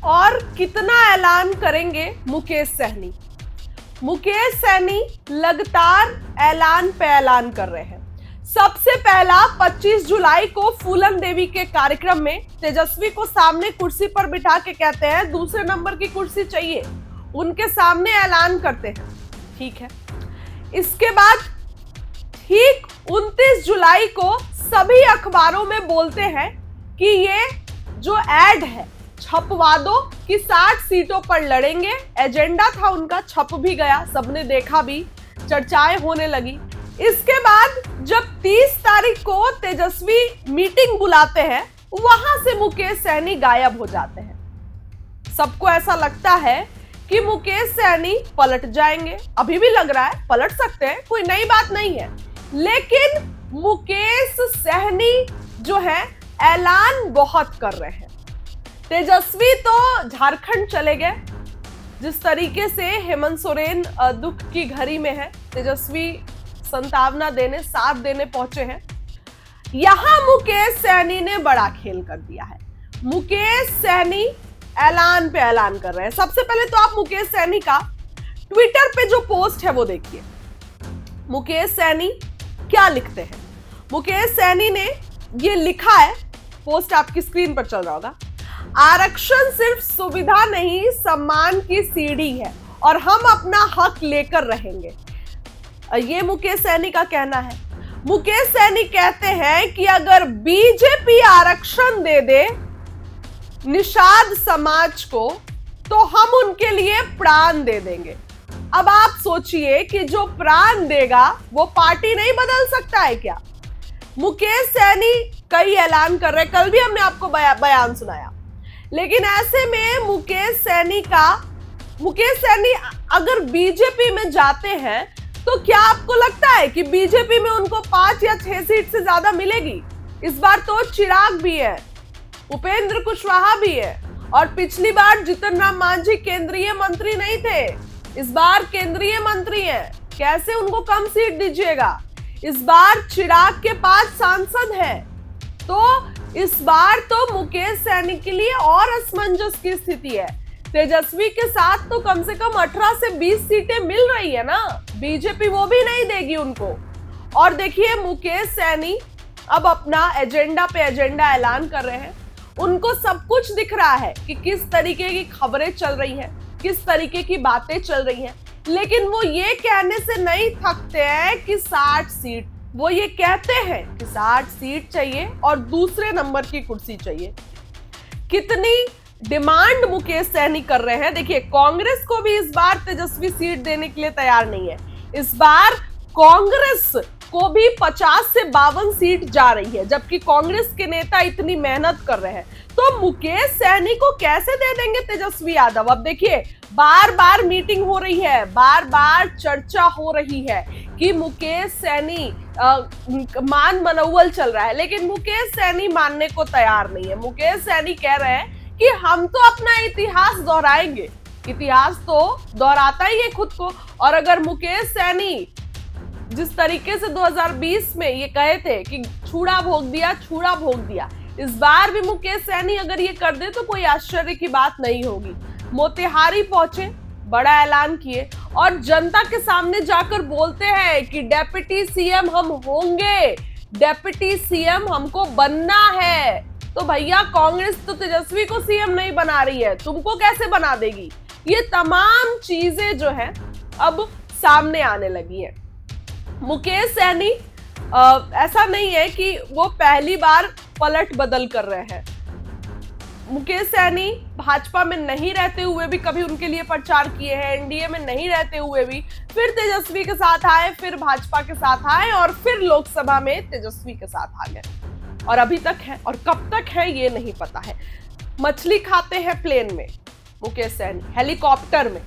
और कितना ऐलान करेंगे मुकेश सहनी? मुकेश सहनी लगातार ऐलान पे ऐलान कर रहे हैं। सबसे पहला 25 जुलाई को फूलन देवी के कार्यक्रम में तेजस्वी को सामने कुर्सी पर बिठा के कहते हैं दूसरे नंबर की कुर्सी चाहिए, उनके सामने ऐलान करते हैं। ठीक है, इसके बाद ठीक 29 जुलाई को सभी अखबारों में बोलते हैं कि ये जो एड है छपवा दो कि 60 सीटों पर लड़ेंगे। एजेंडा था उनका, छप भी गया, सबने देखा भी, चर्चाएं होने लगी। इसके बाद जब 30 तारीख को तेजस्वी मीटिंग बुलाते हैं, वहां से मुकेश सहनी गायब हो जाते हैं। सबको ऐसा लगता है कि मुकेश सहनी पलट जाएंगे, अभी भी लग रहा है पलट सकते हैं, कोई नई बात नहीं है। लेकिन मुकेश सहनी जो है ऐलान बहुत कर रहे हैं। तेजस्वी तो झारखंड चले गए, जिस तरीके से हेमंत सोरेन दुख की घड़ी में है, तेजस्वी संतावना देने, साथ देने पहुंचे हैं। यहां मुकेश सहनी ने बड़ा खेल कर दिया है। मुकेश सहनी ऐलान पे ऐलान कर रहे हैं। सबसे पहले तो आप मुकेश सहनी का ट्विटर पे जो पोस्ट है वो देखिए। मुकेश सहनी क्या लिखते हैं? मुकेश सहनी ने ये लिखा है, पोस्ट आपकी स्क्रीन पर चल रहा होगा, आरक्षण सिर्फ सुविधा नहीं सम्मान की सीढ़ी है और हम अपना हक लेकर रहेंगे। ये मुकेश सहनी का कहना है। मुकेश सहनी कहते हैं कि अगर बीजेपी आरक्षण दे दे निषाद समाज को तो हम उनके लिए प्राण दे देंगे। अब आप सोचिए कि जो प्राण देगा वो पार्टी नहीं बदल सकता है क्या? मुकेश सहनी कई ऐलान कर रहे हैं, कल भी हमने आपको बयान सुनाया। लेकिन ऐसे में मुकेश सहनी अगर बीजेपी में जाते हैं तो क्या आपको लगता है कि बीजेपी में उनको 5 या 6 सीट से ज्यादा मिलेगी? इस बार तो चिराग भी है, उपेंद्र कुशवाहा भी है, और पिछली बार जीतन राम मांझी केंद्रीय मंत्री नहीं थे, इस बार केंद्रीय मंत्री हैं। कैसे उनको कम सीट दीजिएगा? इस बार चिराग के 5 सांसद हैं, तो इस बार तो मुकेश सहनी के लिए और असमंजस की स्थिति है। तेजस्वी के साथ तो कम से कम 18 से 20 सीटें मिल रही है ना, बीजेपी वो भी नहीं देगी उनको। और देखिए मुकेश सहनी अब अपना एजेंडा पे एजेंडा ऐलान कर रहे हैं। उनको सब कुछ दिख रहा है कि किस तरीके की खबरें चल रही हैं, किस तरीके की बातें चल रही हैं, लेकिन वो ये कहने से नहीं थकते हैं कि 60 सीट, वो ये कहते हैं कि 60 सीट चाहिए और दूसरे नंबर की कुर्सी चाहिए। कितनी डिमांड मुकेश सहनी कर रहे हैं। देखिए कांग्रेस को भी इस बार तेजस्वी सीट देने के लिए तैयार नहीं है। इस बार कांग्रेस को भी 50 से 52 सीट जा रही है, जबकि कांग्रेस के नेता इतनी मेहनत कर रहे हैं। तो मुकेश सहनी को कैसे दे देंगे तेजस्वी यादव? अब देखिए बार बार मीटिंग हो रही है, बार बार चर्चा हो रही है कि मुकेश सहनी मान मनौवल चल रहा है, लेकिन मुकेश सहनी मानने को तैयार नहीं है। मुकेश सहनी कह रहे हैं कि हम तो अपना इतिहास दोहराएंगे। इतिहास तो दोहराता ही है खुद को। और अगर मुकेश सहनी जिस तरीके से 2020 में ये कहे थे कि छूड़ा भोग दिया, इस बार भी मुकेश सहनी अगर ये कर दे तो कोई आश्चर्य की बात नहीं होगी। मोतिहारी पहुंचे, बड़ा ऐलान किए और जनता के सामने जाकर बोलते हैं कि डेप्यूटी सीएम हम होंगे, डेप्यूटी सीएम हमको बनना है। तो भैया कांग्रेस तो तेजस्वी को सीएम नहीं बना रही है, तुमको कैसे बना देगी? ये तमाम चीजें जो है अब सामने आने लगी है। मुकेश सहनी ऐसा नहीं है कि वो पहली बार पलट बदल कर रहे हैं। मुकेश सहनी भाजपा में नहीं रहते हुए भी कभी उनके लिए प्रचार किए हैं, एनडीए में नहीं रहते हुए भी फिर तेजस्वी के साथ आए, फिर भाजपा के साथ आए और फिर लोकसभा में तेजस्वी के साथ आ गए और अभी तक है। और कब तक है ये नहीं पता है। मछली खाते हैं प्लेन में मुकेश सहनी, हेलीकॉप्टर में,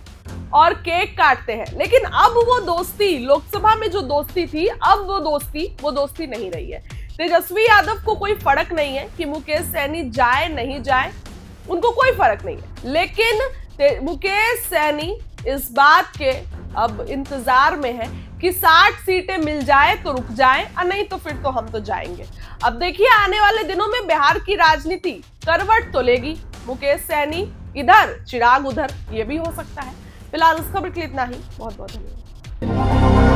और केक काटते हैं, लेकिन अब वो दोस्ती, लोकसभा में जो दोस्ती थी, अब वो दोस्ती नहीं रही है। तेजस्वी यादव को कोई फर्क नहीं है कि मुकेश सहनी जाए नहीं जाए, उनको कोई फर्क नहीं है। लेकिन मुकेश सहनी इस बात के अब इंतजार में है कि 60 सीटें मिल जाए तो रुक जाए, और नहीं तो फिर तो हम तो जाएंगे। अब देखिए आने वाले दिनों में बिहार की राजनीति करवट तो लेगी। मुकेश सहनी इधर चिराग उधर, ये भी हो सकता है। फिलहाल उस खबर के लिए इतना ही। बहुत बहुत धन्यवाद।